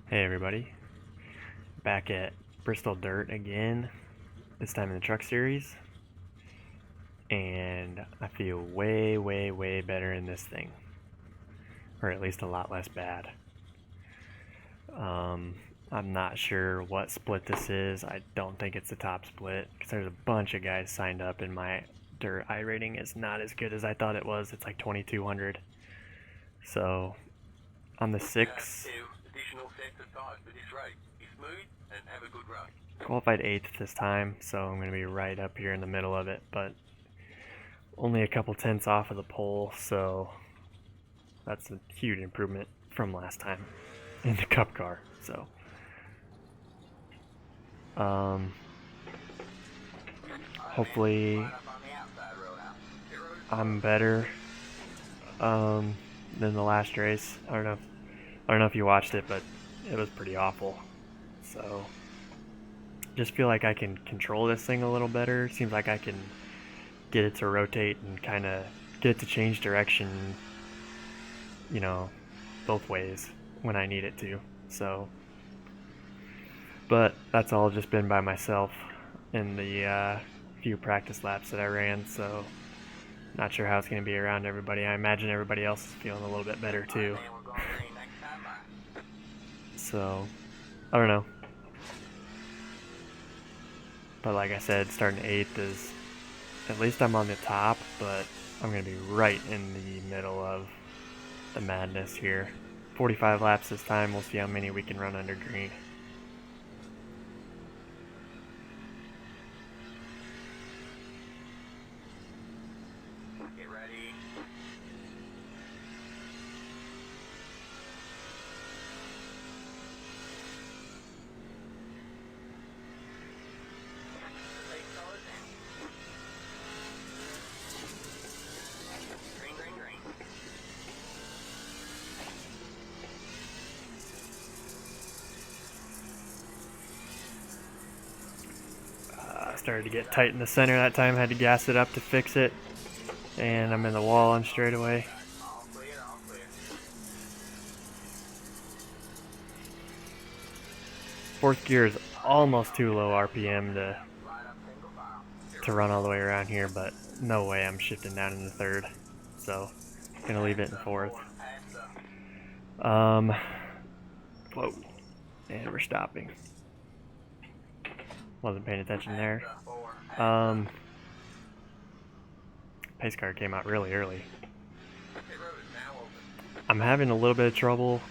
Hey everybody, back at Bristol Dirt again, this time in the truck series, and I feel way better in this thing, or at least a lot less bad. Um, I'm not sure what split this is. I don't think it's the top split, because there's a bunch of guys signed up, and my dirt iRating is not as good as I thought it was. It's like 2200. So, on the 6, qualified 8th this time, so I'm going to be right up here in the middle of it, but only a couple tenths off of the pole, so that's a huge improvement from last time in the Cup car. So, hopefully I'm better than the last race. I don't know if you watched it, but it was pretty awful. So, just feel like I can control this thing a little better. Seems like I can get it to rotate and kind of get it to change direction, both ways when I need it to. So, but that's all just been by myself in the few practice laps that I ran, so not sure how it's going to be around everybody. I imagine everybody else is feeling a little bit better too. So, I don't know. But like I said, starting 8th is, at least I'm on the top, but I'm going to be right in the middle of the madness here. 45 laps this time. We'll see how many we can run under green. Get ready. Started to get tight in the center that time. Had to gas it up to fix it, and I'm in the wall on straightaway. Fourth gear is almost too low RPM to run all the way around here, but no way I'm shifting down into third. So, gonna leave it in fourth. Whoa, and we're stopping. Wasn't paying attention there. Pace car came out really early. I'm having a little bit of trouble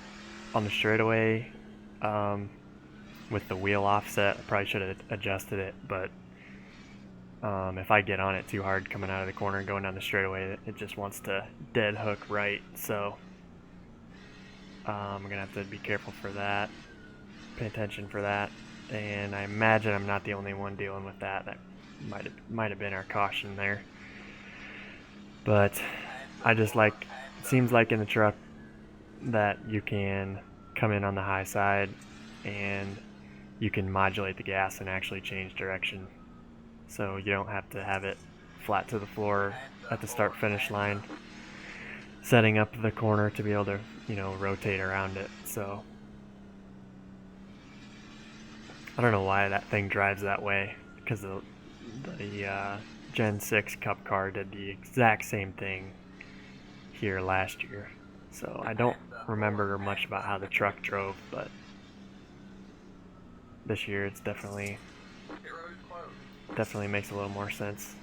on the straightaway with the wheel offset. I probably should have adjusted it, but if I get on it too hard coming out of the corner and going down the straightaway, it just wants to dead hook right. So I'm going to have to be careful for that, pay attention for that. And I imagine I'm not the only one dealing with that. That might have been our caution there. But I just it seems like in the truck that you can come in on the high side and you can modulate the gas and actually change direction. So you don't have to have it flat to the floor at the start finish line, setting up the corner to be able to, rotate around it. So I don't know why that thing drives that way, because the Gen 6 Cup car did the exact same thing here last year. So I don't remember much about how the truck drove, but this year it's definitely makes a little more sense.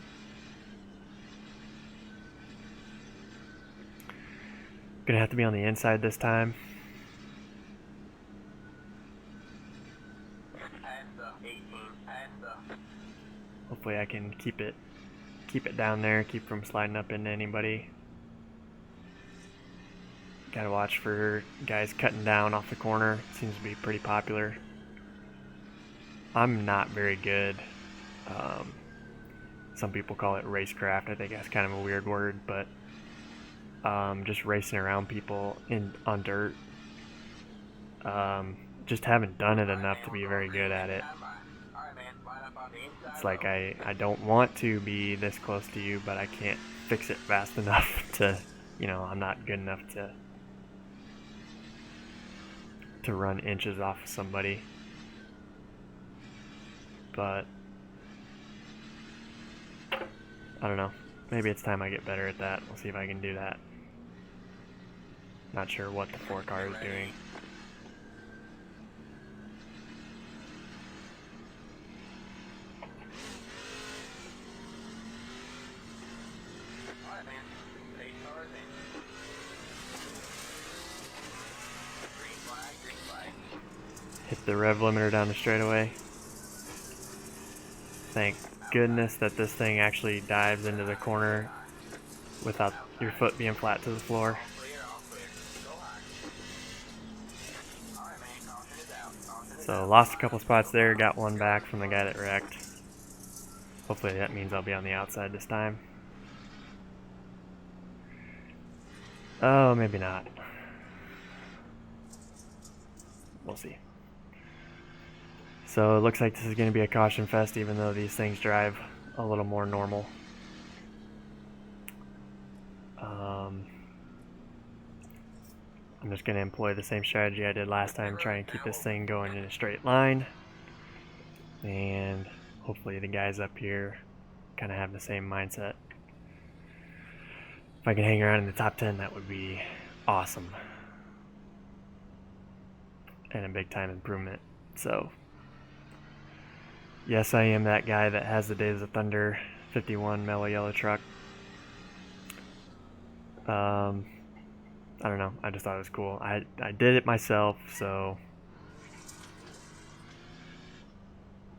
Gonna have to be on the inside this time. Hopefully I can keep it down there, keep from sliding up into anybody. Gotta watch for guys cutting down off the corner. Seems to be pretty popular. I'm not very good. Some people call it racecraft. I think that's kind of a weird word, but just racing around people on dirt. Just haven't done it enough to be very good at it. It's like I don't want to be this close to you, but I can't fix it fast enough to, I'm not good enough to to run inches off of somebody. But I don't know. Maybe it's time I get better at that. We'll see if I can do that. Not sure what the 4 car is doing. Alright, man. 8 cars in. Green flag, green flag. Hit the rev limiter down the straightaway. Thank goodness that this thing actually dives into the corner without your foot being flat to the floor. Clear, all clear. Go high. Alright, man. Caution is out. Caution is So out. lost a couple spots there, got one back from the guy that wrecked. Hopefully that means I'll be on the outside this time. Oh, maybe not. We'll see. So it looks like this is going to be a caution fest, even though these things drive a little more normal. I'm just going to employ the same strategy I did last time, try and keep this thing going in a straight line. And hopefully the guys up here kind of have the same mindset. If I can hang around in the top 10, that would be awesome. And a big time improvement. So, yes, I am that guy that has the Days of Thunder 51 mellow yellow truck. I don't know. I just thought it was cool. I did it myself, so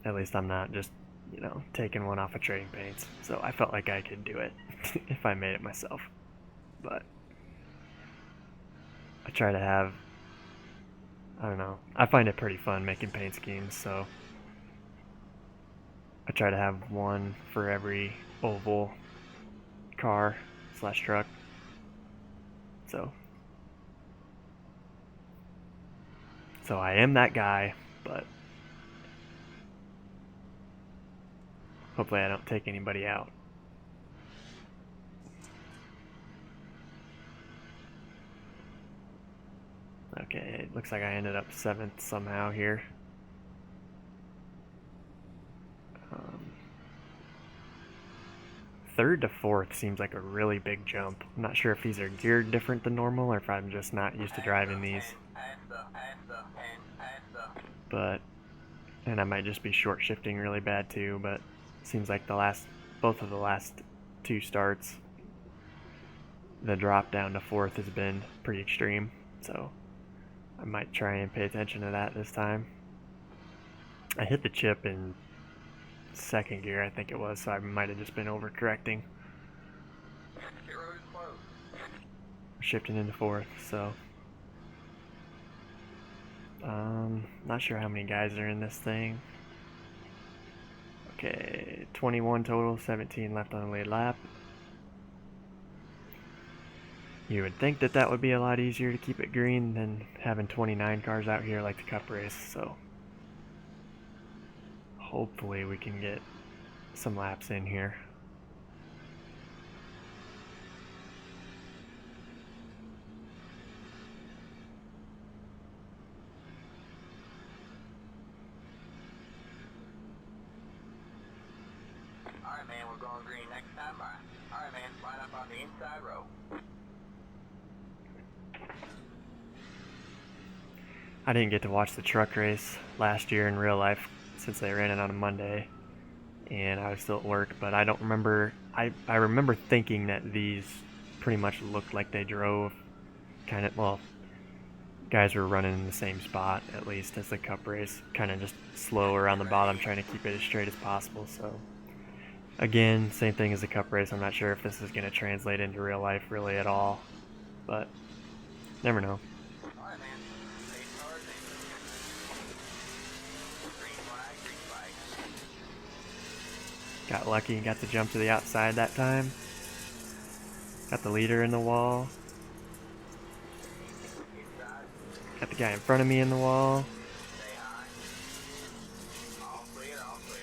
at least I'm not just, you know, taking one off of Trading Paints. So I felt like I could do it if I made it myself. But I try to have, I don't know. I find it pretty fun making paint schemes, so I try to have one for every oval car / truck. So I am that guy, but hopefully I don't take anybody out. Okay, it looks like I ended up 7th somehow here. 3rd to 4th seems like a really big jump. I'm not sure if these are geared different than normal or if I'm just not used to driving these. But, and I might just be short shifting really bad too, but it seems like both of the last 2 starts, the drop down to 4th has been pretty extreme. So I might try and pay attention to that this time. I hit the chip in 2nd gear, I think it was, so I might have just been overcorrecting. Shifting into 4th, so not sure how many guys are in this thing. Okay, 21 total, 17 left on the lead lap. You would think that that would be a lot easier to keep it green than having 29 cars out here like the Cup race, so hopefully we can get some laps in here. Alright, man, we're going green next time by. Alright, man, line up on the inside row. I didn't get to watch the truck race last year in real life since they ran it on a Monday and I was still at work, but I don't remember. I remember thinking that these pretty much looked like they drove kind of, well, guys were running in the same spot at least as the Cup race, kind of just slow around the bottom trying to keep it as straight as possible. So again, same thing as the Cup race. I'm not sure if this is going to translate into real life really at all, but never know. Alright, man. 8 cars in. Green flag, green flag. Got lucky and got to jump to the outside that time. Got the leader in the wall. Inside. Got the guy in front of me in the wall. Stay high. All clear, all clear.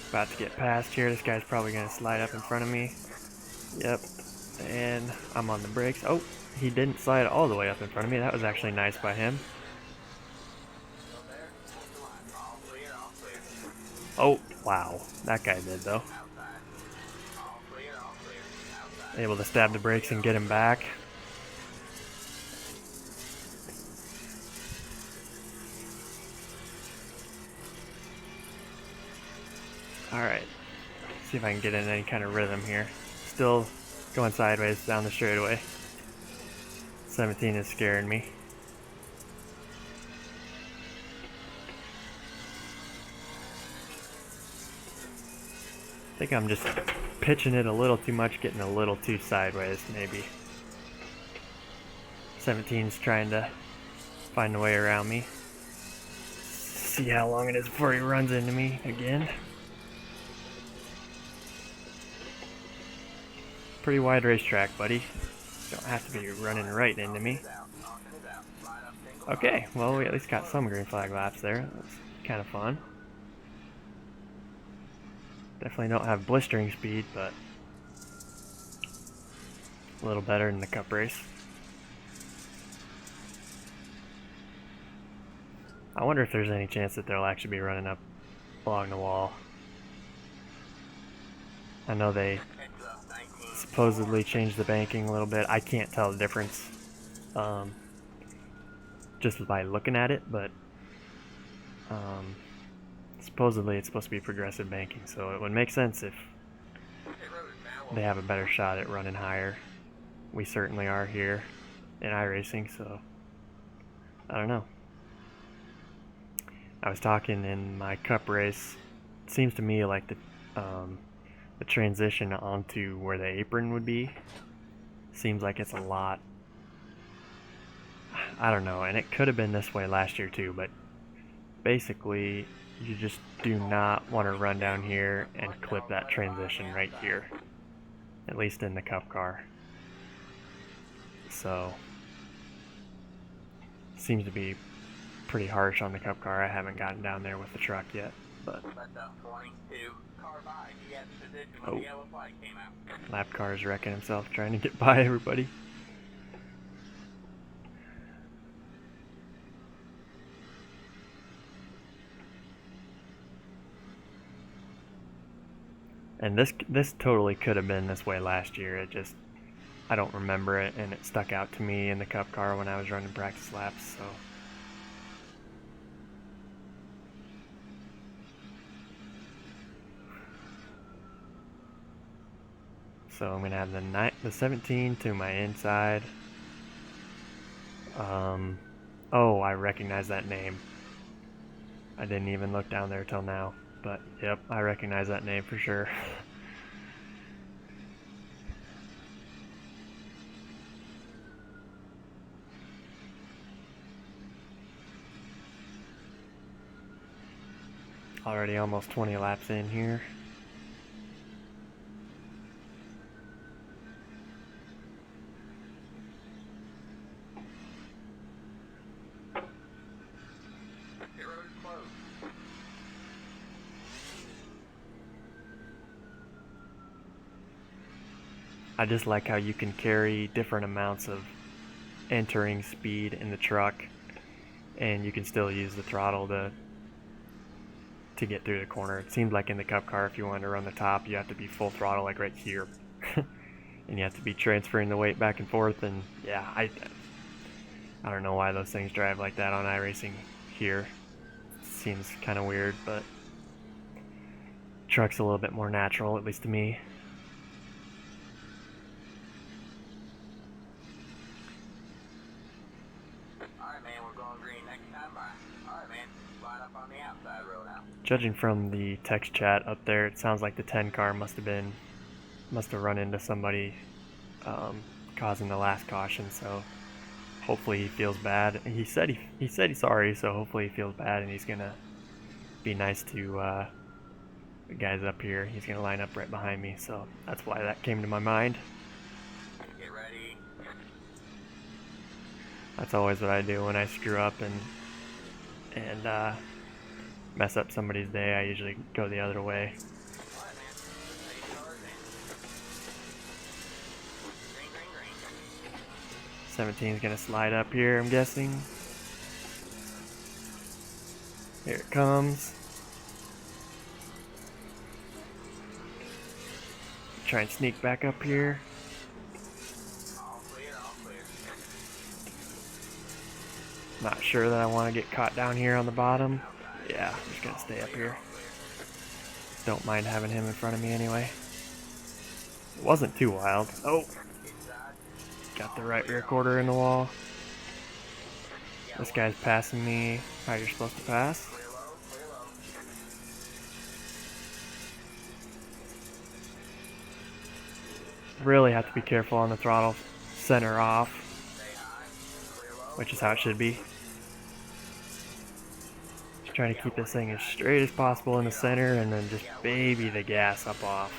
Inside. about to get past here. This guy's probably going to slide up in front of me. Yep. And I'm on the brakes. Oh, he didn't slide all the way up in front of me. That was actually nice by him. Oh, wow. That guy did, though. Able to stab the brakes and get him back. Alright. See if I can get in any kind of rhythm here. Still going sideways down the straightaway. 17 is scaring me. I think I'm just pitching it a little too much, getting a little too sideways, maybe. 17's trying to find a way around me. See how long it is before he runs into me again. Pretty wide racetrack, buddy. Don't have to be running right into me. Okay, well, we at least got some green flag laps there. That's kind of fun. Definitely don't have blistering speed, but a little better in the cup race. I wonder if there's any chance that they'll actually be running up along the wall. I know they supposedly changed the banking a little bit. I can't tell the difference just by looking at it, but supposedly it's supposed to be progressive banking, so it would make sense if they have a better shot at running higher. We certainly are here in iRacing, so I don't know. I was talking in my cup race. It seems to me like the transition onto where the apron would be seems like it's a lot. I don't know, and it could have been this way last year too, but basically you just do not want to run down here and clip that transition right here, at least in the cup car. So seems to be pretty harsh on the cup car. I haven't gotten down there with the truck yet, but oh, lap car is wrecking himself trying to get by everybody. And this totally could have been this way last year. It just, I don't remember it, and it stuck out to me in the cup car when I was running practice laps, so I'm gonna have the 17 to my inside. Oh, I recognize that name. I didn't even look down there till now, but yep, I recognize that name for sure. Already almost 20 laps in here. I just like how you can carry different amounts of entering speed in the truck, and you can still use the throttle to get through the corner. It seems like in the cup car, if you wanted to run the top, you have to be full throttle, like right here, and you have to be transferring the weight back and forth. And yeah, I don't know why those things drive like that on iRacing here. Seems kind of weird, but truck's a little bit more natural, at least to me. Judging from the text chat up there, it sounds like the 10 car must have run into somebody causing the last caution. So hopefully he feels bad. He said he's sorry, so hopefully he feels bad and he's gonna be nice to the guys up here. He's gonna line up right behind me. So that's why that came to my mind. Get ready. That's always what I do when I screw up and mess up somebody's day. I usually go the other way. 17 is gonna slide up here, I'm guessing. Here it comes. Try and sneak back up here. All clear, all clear. Not sure that I want to get caught down here on the bottom. Yeah, I'm just gonna stay up here. Don't mind having him in front of me anyway. It wasn't too wild. Oh, got the right rear quarter in the wall. This guy's passing me how you're supposed to pass. Clear low, clear low. Really have to be careful on the throttle. Center off, Stay high. Clear low. which is how it should be. Just trying to keep this thing as straight as possible in the center and then just baby the gas up off.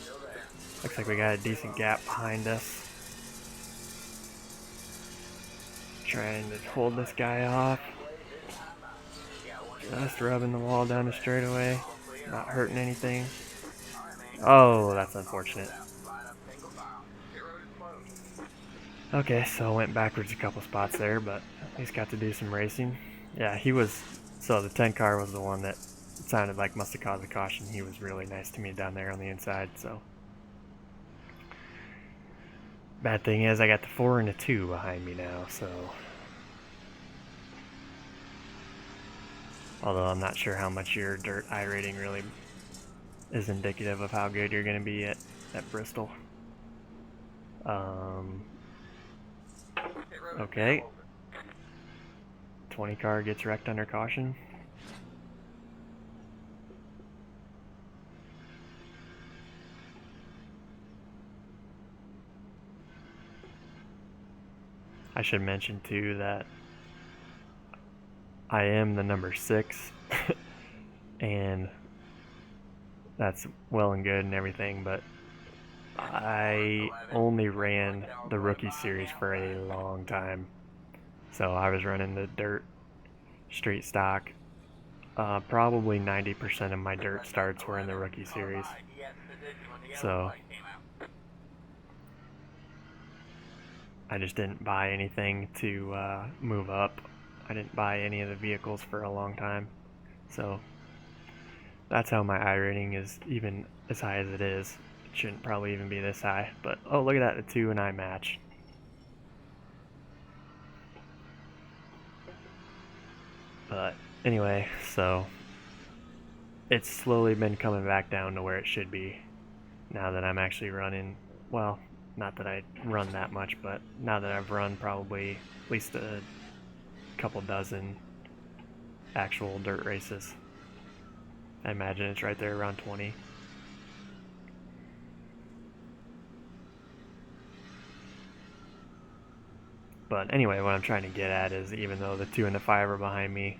Still there. Looks like we got a decent gap behind us. Trying to hold this guy off. Just rubbing the wall down the straightaway. Not hurting anything. Oh, that's unfortunate. Line up single file. Pit road is closed. Okay, so I went backwards a couple spots there, but at least got to do some racing. Yeah, he was, so the 10 car was the one that sounded like must have caused a caution. He was really nice to me down there on the inside, so. Bad thing is I got the 4 and a 2 behind me now, so. Although I'm not sure how much your dirt iRating really is indicative of how good you're going to be at Bristol. Okay. 20 car gets wrecked under caution. I should mention too that I am the number 6 and that's well and good and everything, but I only ran the rookie series for a long time. So I was running the dirt street stock. Probably 90% of my dirt starts were in the rookie series. So I just didn't buy anything to move up. I didn't buy any of the vehicles for a long time. So that's how my iRating is even as high as it is. It shouldn't probably even be this high. But oh, look at that, the 2 and I match. But anyway, so it's slowly been coming back down to where it should be now that I'm actually running, well, not that I run that much, but now that I've run probably at least a couple dozen actual dirt races. I imagine it's right there around 20. But anyway, what I'm trying to get at is even though the 2 and the 5 are behind me,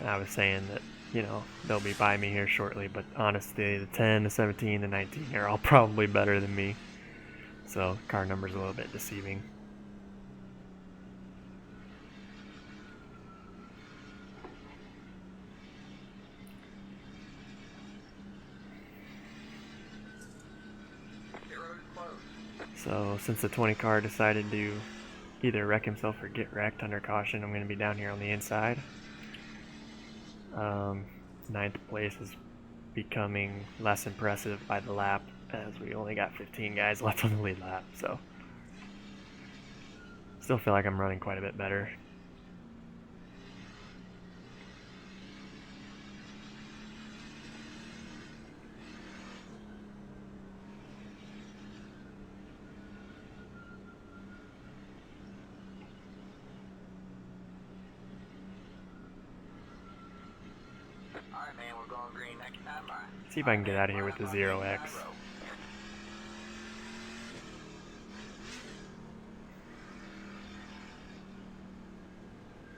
I was saying that, you know, they'll be by me here shortly, but honestly, the 10, the 17, the 19 are all probably better than me. So car number's a little bit deceiving. So since the 20 car decided to either wreck himself or get wrecked under caution, I'm going to be down here on the inside. 9th place is becoming less impressive by the lap as we only got 15 guys left on the lead lap, so still feel like I'm running quite a bit better. Alright, man, we're going green next time. Bye. See if I can get out of here with the 0x.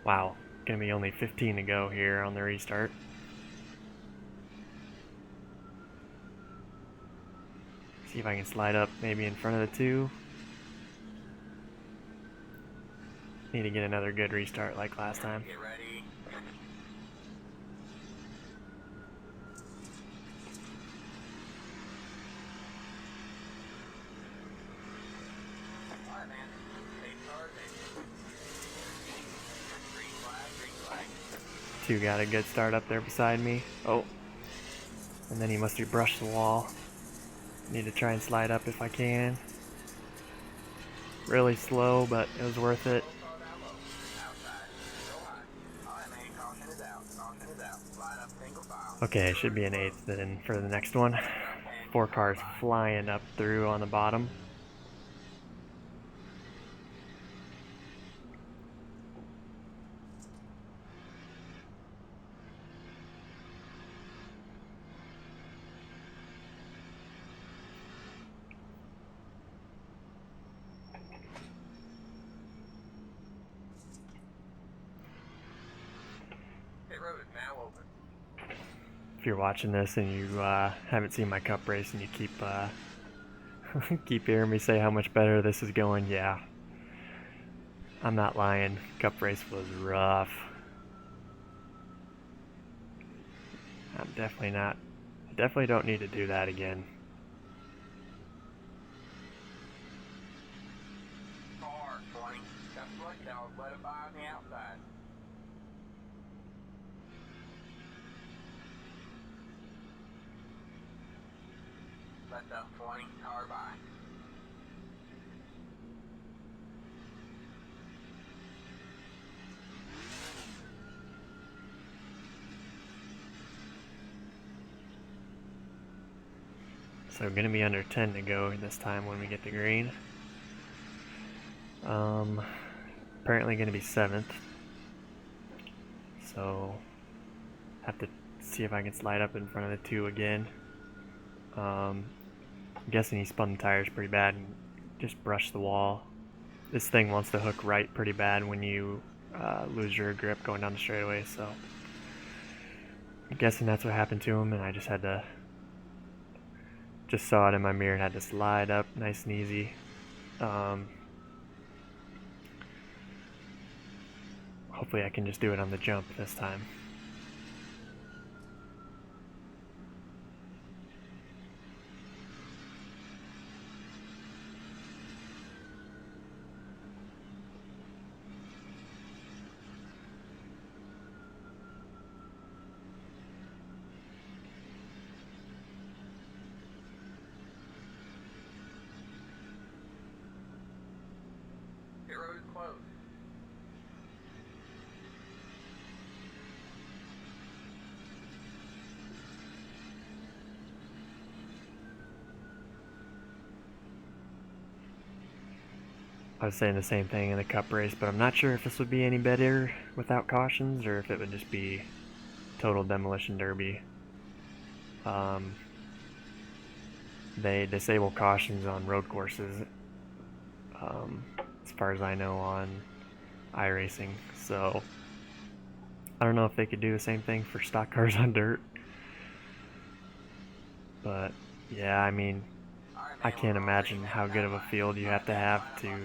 Wow, gonna be only 15 to go here on the restart. See if I can slide up maybe in front of the 2. Need to get another good restart like last time. Get ready. Alright, man. two got a good start up there beside me. Oh, and then he must have brushed the wall. Need to try and slide up if I can. Really slow, but it was worth it. Full car down low. Outside. Go high. Alright, man. Caution is out. Caution is out. Line up single file. Okay, it should be an 8th then for the next one. 4 cars flying up through on the bottom. Pit road is now open. If you're watching this and you haven't seen my cup race and you keep keep hearing me say how much better this is going, yeah, I'm not lying. Cup race was rough. I'm definitely not. I definitely don't need to do that again. Car 20. Got split dogs. Let it by on the outside. Left up 20. Car by. So gonna be under 10 to go this time when we get to green. Apparently gonna be 7th. So have to see if I can slide up in front of the 2 again. I'm guessing he spun the tires pretty bad and just brushed the wall. This thing wants to hook right pretty bad when you lose your grip going down the straightaway, so I'm guessing that's what happened to him, and I just had to saw it in my mirror and had to slide up nice and easy. Hopefully I can just do it on the jump this time. Pit road is closed. I was saying the same thing in the cup race, but I'm not sure if this would be any better without cautions or if it would just be total demolition derby. They disable cautions on road courses, as far as I know, on iRacing. So I don't know if they could do the same thing for stock cars on dirt. But yeah, I mean, I can't imagine how good of a field you have to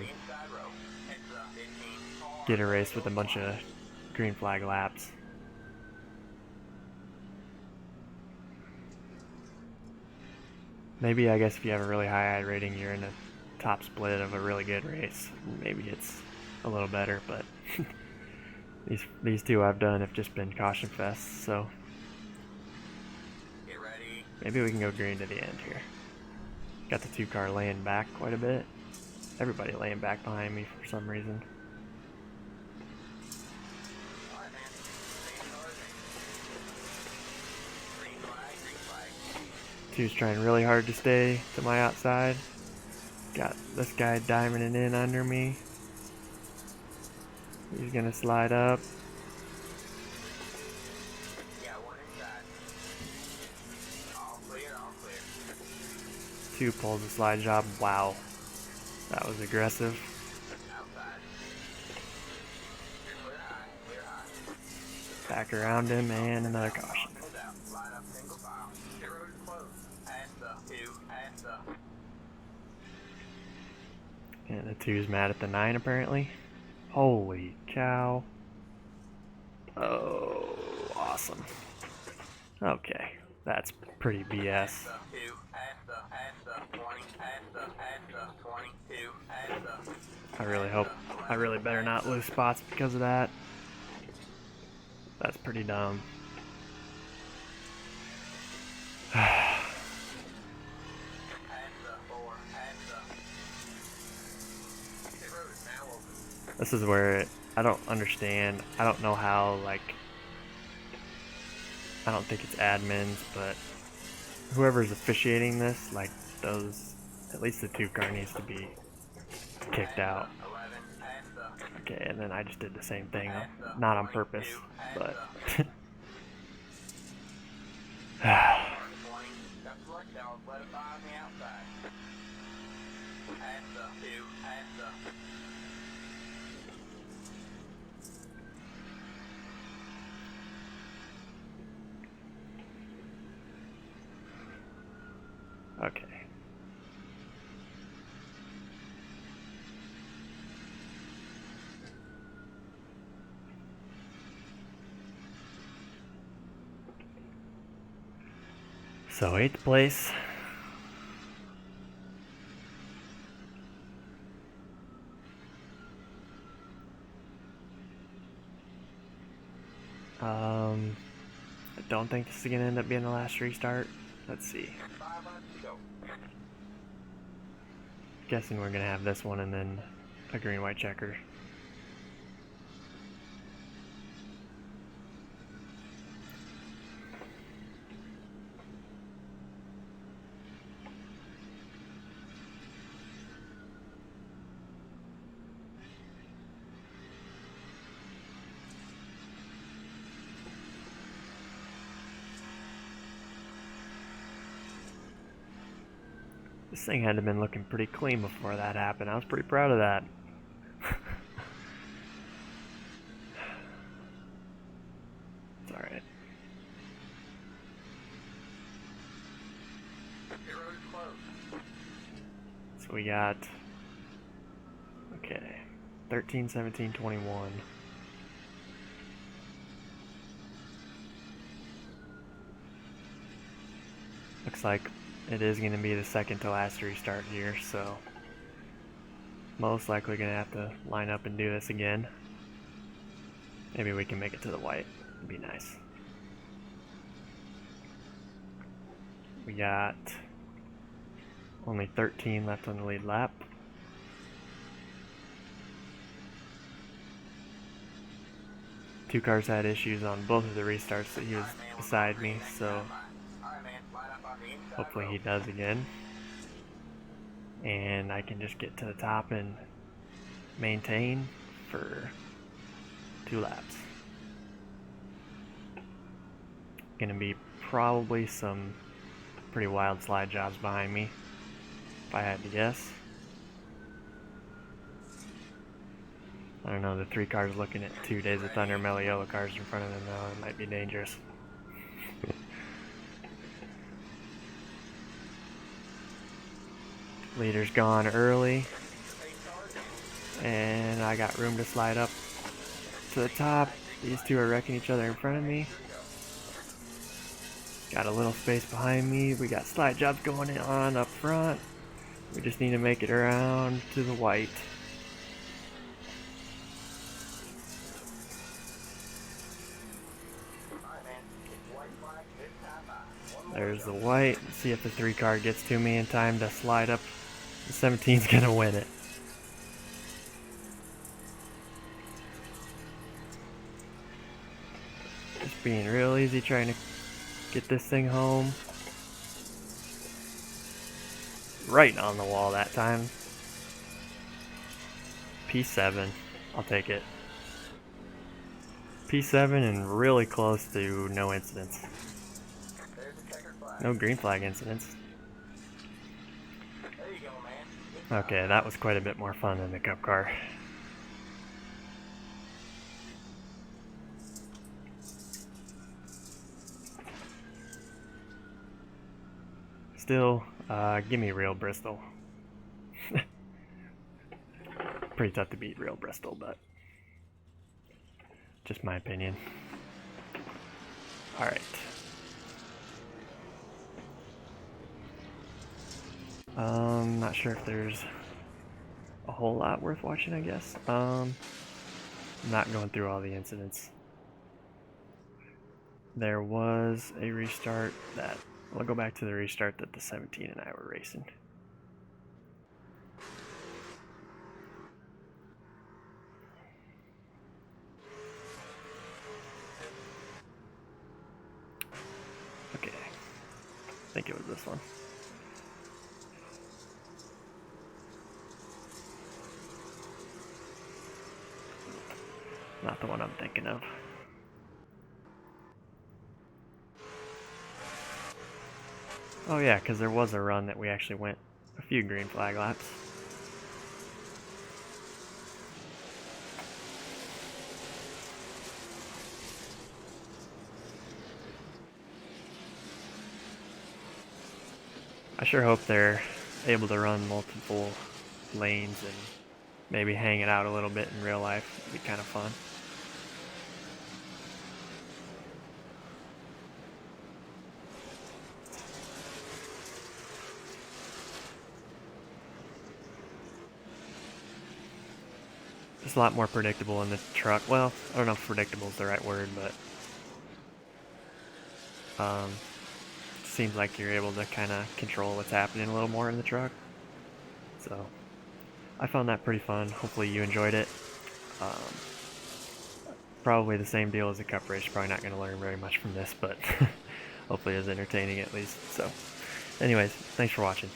get a race with a bunch of green flag laps. Maybe, I guess, if you have a really high I rating, you're in a top split of a really good race. Maybe it's a little better, but these two I've done have just been caution fests, so Get ready. maybe we can go green to the end here. Got the 2 car laying back quite a bit. Everybody laying back behind me for some reason. Alright, man. Green cars. Green flag. Green flag. 2's trying really hard to stay to my outside. Got this guy diamonding in under me. He's gonna slide up. Yeah, one inside. All clear, all clear. 2 pulls the slide job. Wow. That was aggressive. Outside. Clear high, clear high. Back around him and another caution. Close out. Line up single file. Pit road is closed. Pass the 2, pass the. And the 2's mad at the 9 apparently. Holy cow. Oh, awesome. Okay, that's pretty BS. The 2, pass the 20, pass the 22, pass the. I really better not lose spots because of that. That's pretty dumb. This is where I don't understand. I don't know how, like, I don't think it's admins, but whoever's officiating this, like, those, at least the 2-car needs to be kicked out. Okay, and then I just did the same thing, not on purpose, but okay. So 8th place. I don't think this is gonna end up being the last restart. Let's see. Guessing we're gonna have this one and then a green-white checker. This thing had to have been looking pretty clean before that happened. I was pretty proud of that. It's alright. So we got, okay, 13, 17, 21. Looks like it is going to be the second to last restart here, so most likely going to have to line up and do this again. Maybe we can make it to the white. It'd be nice. We got only 13 left on the lead lap. Two cars had issues on both of the restarts that he was beside me, so hopefully he does again. And I can just get to the top and maintain for 2 laps. Gonna be probably some pretty wild slide jobs behind me, if I had to guess. I don't know, the 3 cars looking at 2 Days of Thunder mellow yellow cars in front of them now, it might be dangerous. Leader's gone early, and I got room to slide up to the top. These 2 are wrecking each other in front of me. Got a little space behind me. We got slide jobs going on up front. We just need to make it around to the white. There's the white. Let's see if the 3 car gets to me in time to slide up. The 17's gonna win it. Just being real easy trying to get this thing home. Right on the wall that time. P7. I'll take it. P7 and really close to no incidents. No green flag incidents. Okay, that was quite a bit more fun than the Cup car. Still, give me real Bristol. Pretty tough to beat real Bristol, but just my opinion. Alright. Not sure if there's a whole lot worth watching, I guess. I'm not going through all the incidents. there was a restart that, we'll go back to the restart that the 17 and I were racing. Okay, I think it was this one. Not the one I'm thinking of. Oh yeah, because there was a run that we actually went a few green flag laps. I sure hope they're able to run multiple lanes and maybe hang it out a little bit in real life. It'd be kind of fun. It's a lot more predictable in the truck. Well, I don't know if predictable is the right word, but seems like you're able to kind of control what's happening a little more in the truck. So I found that pretty fun. Hopefully you enjoyed it. Probably the same deal as a cup race. You're probably not going to learn very much from this, but hopefully it was entertaining at least. So anyways, thanks for watching.